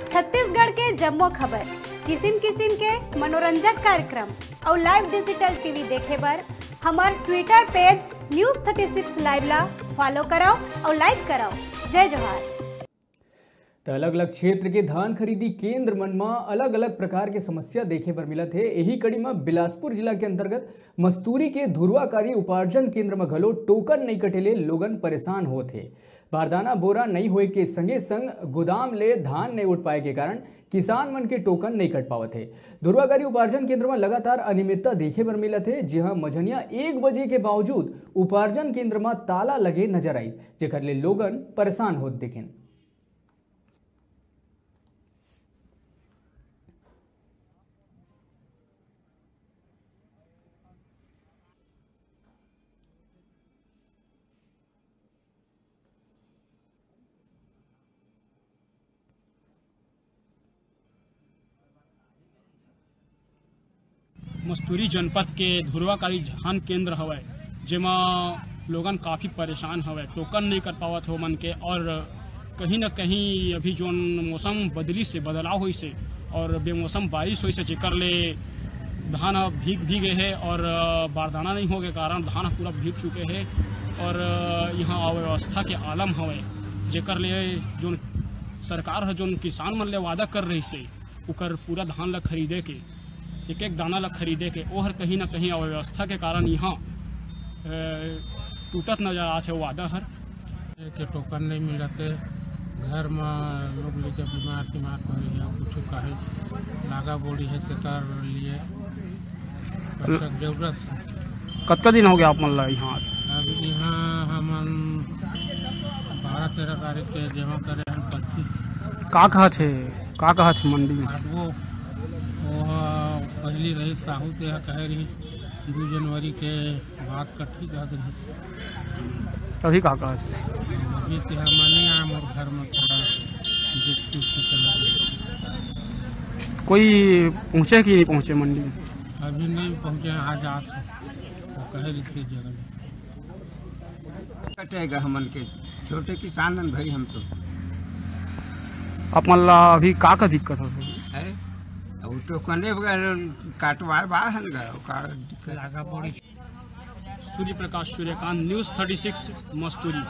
छत्तीसगढ़ के जम्मो खबर, किसिम किसिम के मनोरंजक कार्यक्रम और लाइव डिजिटल टीवी देखे बर हमार ट्विटर पेज News36 लाइव ला फॉलो कराओ और लाइक कराओ। जय जोहार। तो अलग अलग क्षेत्र के धान खरीदी केंद्र मन में अलग अलग प्रकार के समस्या देखे पर मिलत है। यही कड़ी में बिलासपुर जिला के अंतर्गत मस्तूरी के धुरवाकारी उपार्जन केंद्र में घलो टोकन नहीं कटेले लोगन परेशान होते। बारदाना बोरा नहीं होए के संगे संग गोदाम ले धान नहीं उठ पाए के कारण किसान मन के टोकन नहीं कट पावत है। धुरवाकारी उपार्जन केंद्र में लगातार अनियमितता देखे पर मिलत है, जहां मझनिया 1 बजे के बावजूद उपार्जन केंद्र में ताला लगे नजर आई, जेकर ले लोगन परेशान होत दिखेन। मस्तूरी जनपद के धुरवाकारी धान केंद्र हवय, जेमा लोगन काफ़ी परेशान हवय, टोकन नहीं कर पावत हो मन के। और कहीं न कहीं अभी जो मौसम बदली से बदलाव हुई से और बेमौसम बारिश हुई से जेकर ले धान भीग गए है और बारदाना नहीं हो के कारण धान पूरा भीग चुके हैं। और यहाँ अव्यवस्था के आलम हवय, जेकर ले जो सरकार है जो किसान मन ले वादा कर रही से उकर पूरा धान ला खरीदे के एक एक दाना ला खरीदे के ओहर कहीं ना कहीं अव्यवस्था के कारण यहाँ टूटत नजर आते वादा हर के टोकन नहीं मिलते। घर में लोग लेके बीमार पड़े हैं, कुछ कहे लागा बोड़ी है तेकर लिए जरूरत है। कतका दिन हो गया आप मन ला यहाँ? अब यहाँ हम 12-13 तारीख के जमा करे हैं 25। का कहा थे मंडी में? वो पहली रही साहू से कह रही 2 जनवरी के बाद कट्ठी कह रही। अभी का कहा अभी तो माने आया मोर घर में थोड़ा कोई पहुँचे कि नहीं पहुँचे मंडी में? अभी नहीं पहुँचे, आज आप वो कह रही थी जगह कटेगा हमन के छोटे किसान भाई। हम तो आप मन ला अभी का दिक्कत है? वो टोकने काटवाए बाहन लागा पड़ी। सूर्य प्रकाश सूर्यकांत, News36 मस्तूरी।